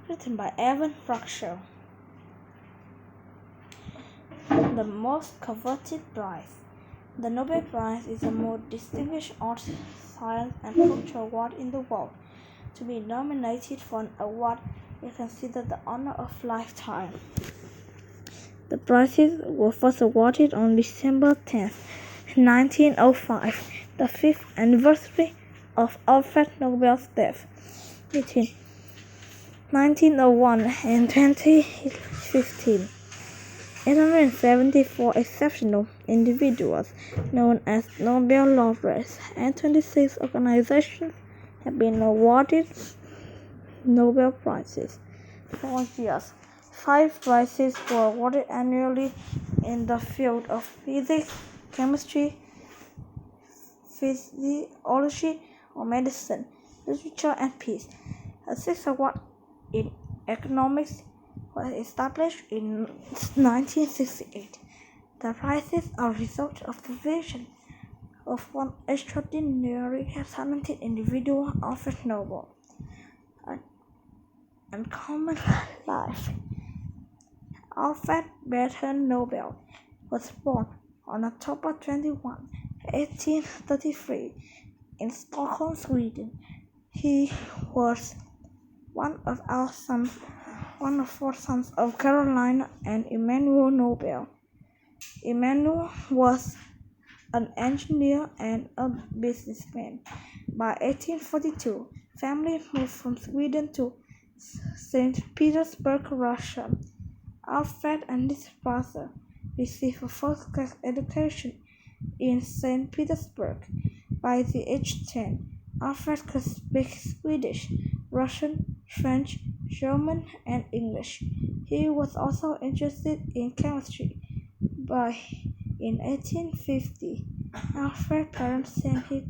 written by Evan Rockshell. The most coveted prize. The Nobel Prize is the most distinguished arts, science, and culture award in the world. To be nominated for an award is considered the honor of a lifetime. The prizes were first awarded on December 10, 1905, the 5th anniversary of Alfred Nobel's death. Between 1901 and 2015, 874 exceptional individuals, known as Nobel laureates, and 26 organizations have been awarded Nobel Prizes for years. 5 prizes were awarded annually in the field of physics, chemistry, physiology, or medicine, literature, and peace. A 6th award in economics was established in 1968. The prizes are a result of the vision of one extraordinary talented individual, Alfred Nobel. An uncommon life. Alfred Bertrand Nobel was born on October 21, 1833, in Stockholm, Sweden. He was one of four sons of Carolina and Emmanuel Nobel. Emmanuel was an engineer and a businessman. By 1842, family moved from Sweden to St. Petersburg, Russia. Alfred and his brother received a first-class education in St. Petersburg. By the age of 10, Alfred could speak Swedish, Russian, French, German, and English. He was also interested in chemistry. In 1850, Alfred's parents sent him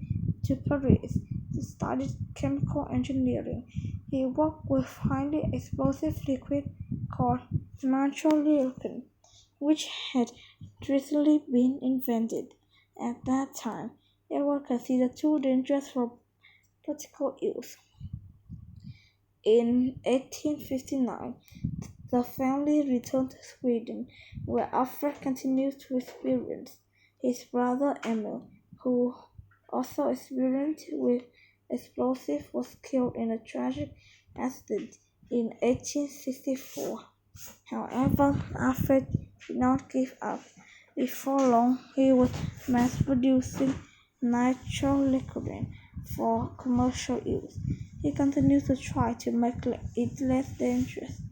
to Paris to study chemical engineering. He worked with highly explosive liquid called nitroglycerin, which had recently been invented. At that time, they were considered too dangerous for practical use. In 1859, the family returned to Sweden, where Alfred continued to experience. His brother Emil, who also experienced with explosives, was killed in a tragic accident in 1864. However, Alfred did not give up. Before long, he was mass-producing nitroglycerin for commercial use. He continued to try to make it less dangerous.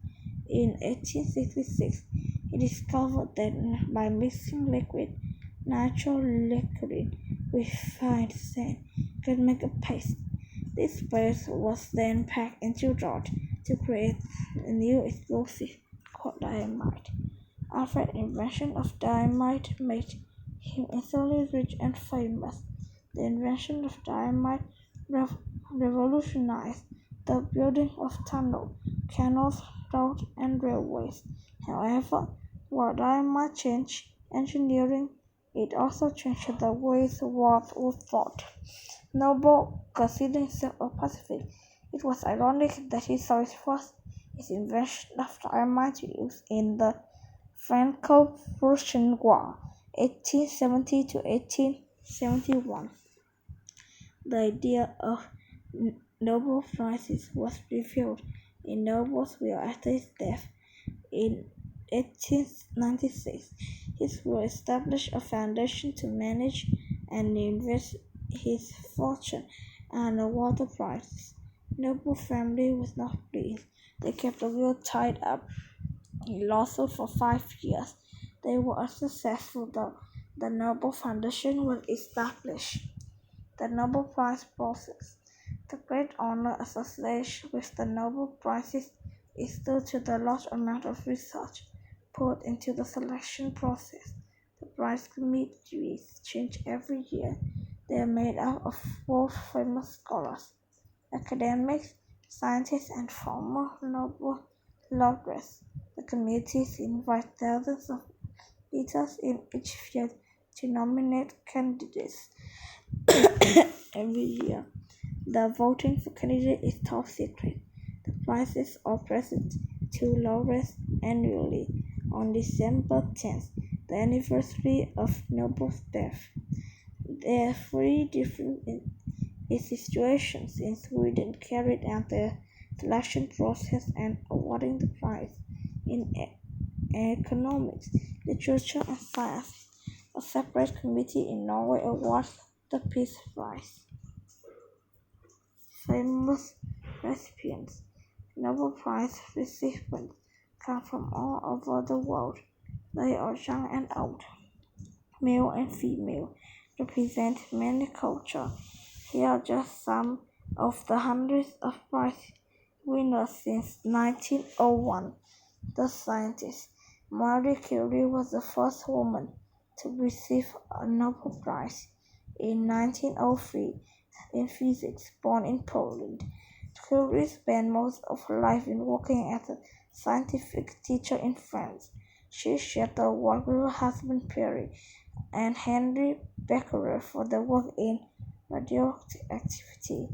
In 1866, he discovered that by mixing liquid nitroglycerin with fine sand, he could make a paste. This paste was then packed into jars to create a new explosive called dynamite. Alfred's invention of dynamite made him instantly rich and famous. The invention of dynamite revolutionized the building of tunnels, canals, roads, and railways. However, while dynamite changed engineering, it also changed the ways wars were fought. Nobel considered himself a pacifist. It was ironic that he saw his invention of dynamite used in the Franco-Prussian War, 1870 to 1871. The idea of Nobel Prizes was revealed in Nobel's will after his death in 1896. His will established a foundation to manage and invest his fortune and award the prizes. Nobel family was not pleased. They kept the will tied up in lawsuit for 5 years. They were unsuccessful though. The Nobel Foundation was established. The Nobel Prize process. The great honor associated with the Nobel Prizes is due to the large amount of research put into the selection process. The prize committees change every year. They are made up of world-famous scholars, academics, scientists, and former Nobel laureates. The committees invite thousands of leaders in each field to nominate candidates every year. The voting for candidates is top secret. The Prizes are presented to laureates annually on December 10th, the anniversary of Nobel's death. There are three different institutions in Sweden carried out the selection process and awarding the prize in economics, literature, and science. A separate committee in Norway awards the Peace Prize. Famous recipients. Nobel Prize recipients come from all over the world. They are young and old, male and female, represent many cultures. Here are just some of the hundreds of prize winners since 1901. The scientist Marie Curie was the first woman to receive a Nobel Prize in 1903 in physics, born in Poland. Curie spent most of her life in working as a scientific teacher in France. She shared the award with her husband Pierre and Henry Becquerel for their work in radioactivity.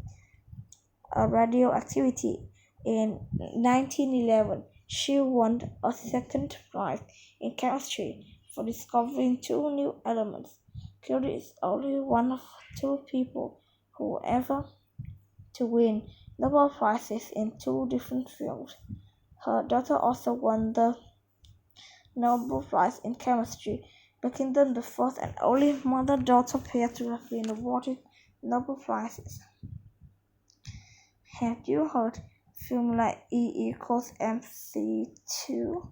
In 1911, she won a second prize in chemistry for discovering two new elements. Curie is only one of two people who ever to win Nobel Prizes in two different fields. Her daughter also won the Nobel Prize in Chemistry, making them the first and only mother-daughter pair to have been awarded Nobel Prizes. Have you heard formula E equals mc2?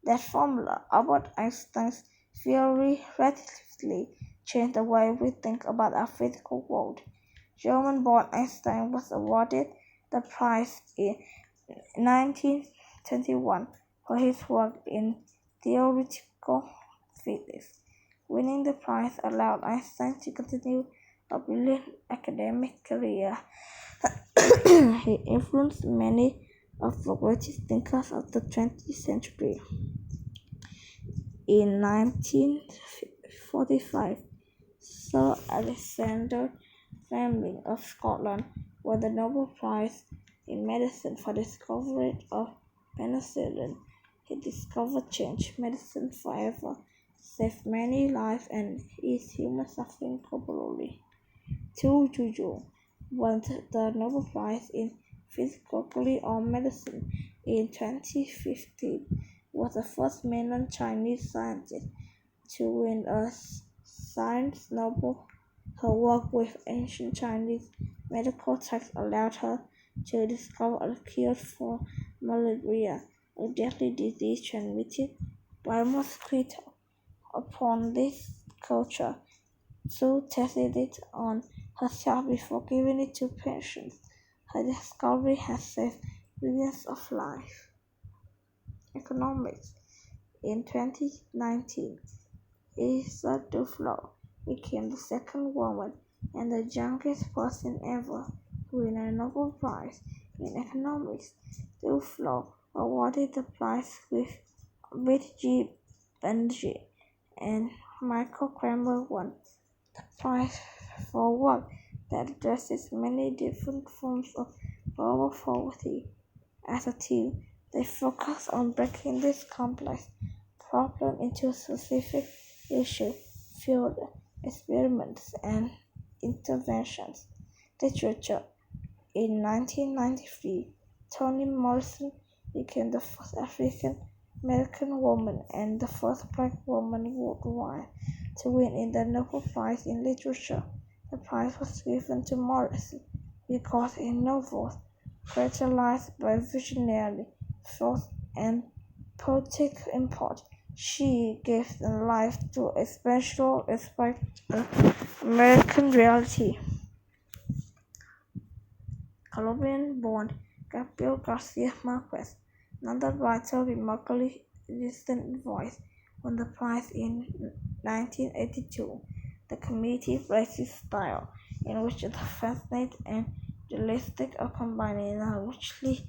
That formula, Albert Einstein's theory, radically changed the way we think about our physical world. German-born Einstein was awarded the prize in 1921 for his work in theoretical physics. Winning the prize allowed Einstein to continue a brilliant academic career. He influenced many of the greatest thinkers of the 20th century. In 1945, Sir Alexander Fleming of Scotland won the Nobel Prize in Medicine for the discovery of penicillin. His discovery changed medicine forever, saved many lives, and eased human suffering globally. Tu Juju won the Nobel Prize in Physiology or Medicine in 2015. Was the first mainland Chinese scientist to win a Science Nobel. Her work with ancient Chinese medical texts allowed her to discover a cure for malaria, a deadly disease transmitted by mosquito. Upon this culture, Su tested it on herself before giving it to patients. Her discovery has saved millions of lives. Economics. In 2019, Issa Duflo became the second woman and the youngest person ever to win a Nobel Prize in economics. Duflo awarded the prize with G. Benji and Michael Kramer won the prize for work that addresses many different forms of global poverty. As a team, they focus on breaking this complex problem into specific issues, field experiments, and interventions. Literature. In 1993, Toni Morrison became the first African American woman and the first black woman worldwide to win in the Nobel Prize in Literature. The prize was given to Morrison because in novels characterized by visionary thought and poetic import, she gave life to a special aspect of American reality. Colombian-born Gabriel Garcia Marquez, another writer remarkably distinct voice, won the prize in 1982. The committee praised his style, in which the fascinating and realistic are combined in a richly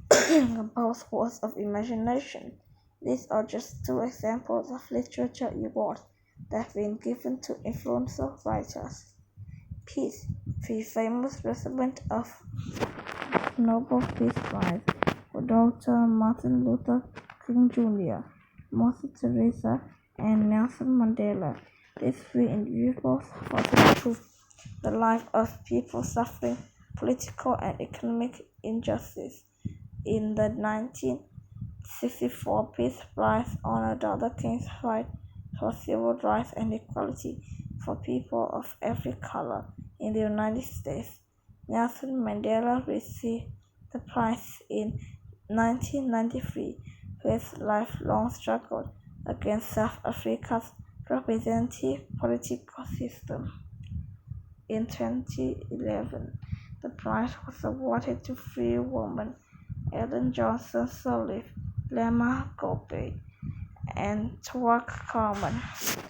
composed works of imagination. These are just two examples of literature awards that have been given to influential writers. Peace, the famous recipient of Nobel Peace Prize for Dr. Martin Luther King Jr., Mother Teresa, and Nelson Mandela. These three individuals fought to improve the life of people suffering political and economic injustice. In the 1964 Peace Prize honored Dr. King's fight for civil rights and equality for people of every color in the United States. Nelson Mandela received the prize in 1993 for his lifelong struggle against South Africa's representative political system. In 2011, the prize was awarded to three women: Ellen Johnson Sirleaf, Lema Gope, and Tuak Carmen.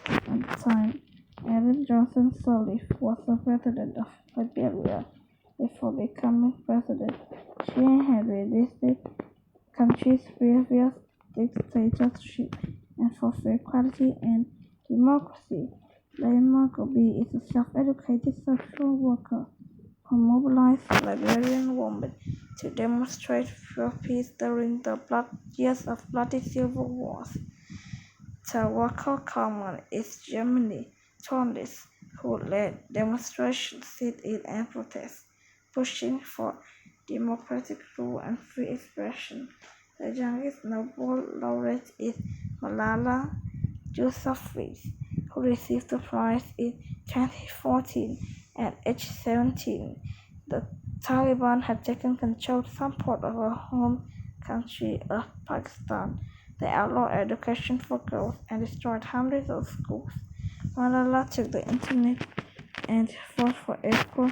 At the time, Ellen Johnson Sirleaf was the president of Liberia. Before becoming president, she had resisted the country's previous dictatorship and fought for equality and democracy. Lema Gobe is a self-educated social worker who mobilized Liberian women to demonstrate for peace during the years of bloody civil wars. Tawaka Carmen is Germany journalist who led demonstrations, sit-in and protests, pushing for democratic rule and free expression. The youngest Nobel laureate is Malala Yousafzai, who received the prize in 2014 at age 17. The Taliban had taken control of some part of her home country of Pakistan. They outlawed education for girls and destroyed hundreds of schools. Malala took the internet and fought for equal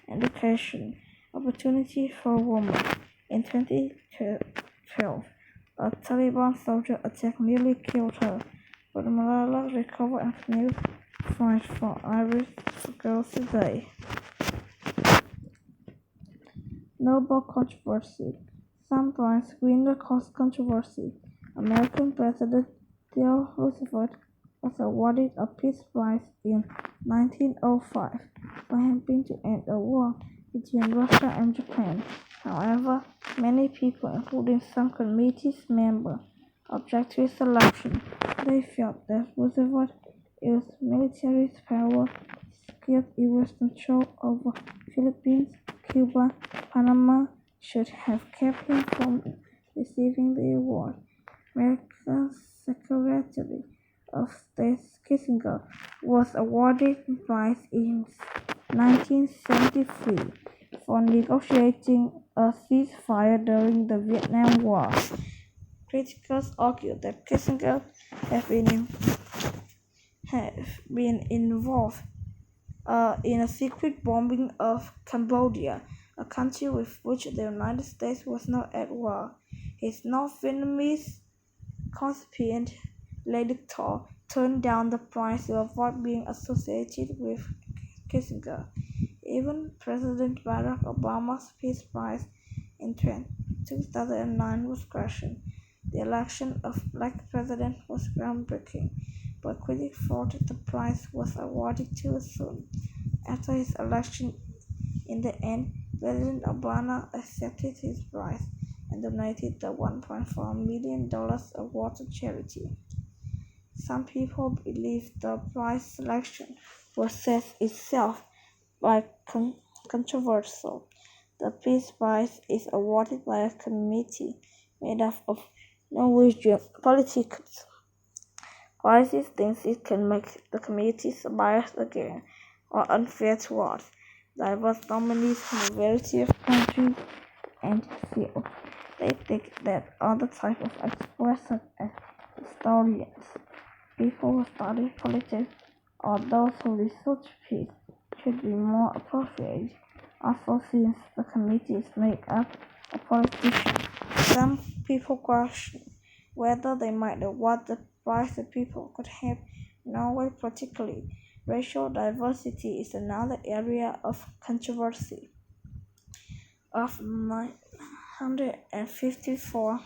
education opportunity for women. In 2012, a Taliban soldier attack nearly killed her, but Malala recovered and continued to fight for rights for girls today. Nobel controversy. Some prize winner caused controversy. American President Theodore Roosevelt was awarded a Peace Prize in 1905 for helping to end a war between Russia and Japan. However, many people, including some committee's members, object to his selection. They felt that Roosevelt used military power to secure U.S. control over Philippines, Cuba, Panama should have kept him from receiving the award. American Secretary of State Kissinger was awarded the prize in 1973 for negotiating a ceasefire during the Vietnam War. Critics argue that Kissinger have been involved in a secret bombing of Cambodia, a country with which the United States was not at war. His North Vietnamese concipient Lady Thor turned down the prize to avoid being associated with Kissinger. Even President Barack Obama's Peace Prize in 2009 was questioned. The election of Black president was groundbreaking, but critics thought the prize was awarded too soon. After his election, in the end, President Obama accepted his prize and donated the $1.4 million award to charity. Some people believe the prize selection process itself by controversial. The Peace Prize is awarded by a committee made up of Norwegian politicians. Crisis thinks it can make the committees biased again or unfair towards diverse nominees from a variety of countries and fields. They think that other types of experts such as historians, people who study politics, or those who research peace should be more appropriate. Also, since the committee is made up of politicians, some people question whether they might award the prize to people could help Norway politically. Racial diversity is another area of controversy. Of 954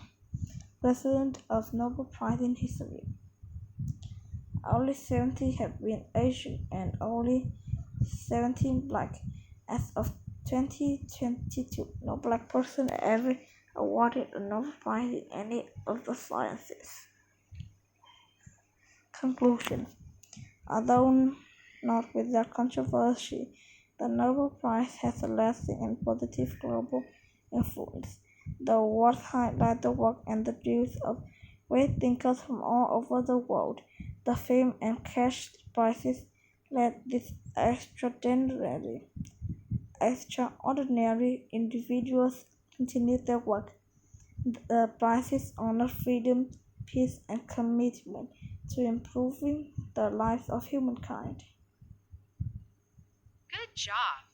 presidents of Nobel Prize in history, only 70 have been Asian and only 17 Black. As of 2022. No black person ever awarded a Nobel Prize in any of the sciences. Conclusion. Although not without controversy, the Nobel Prize has a lasting and positive global influence. The awards highlight the work and the views of great thinkers from all over the world. The fame and cash prizes let these extraordinary individuals continue their work. The prizes honor freedom, peace, and commitment to improving the lives of humankind. Good job.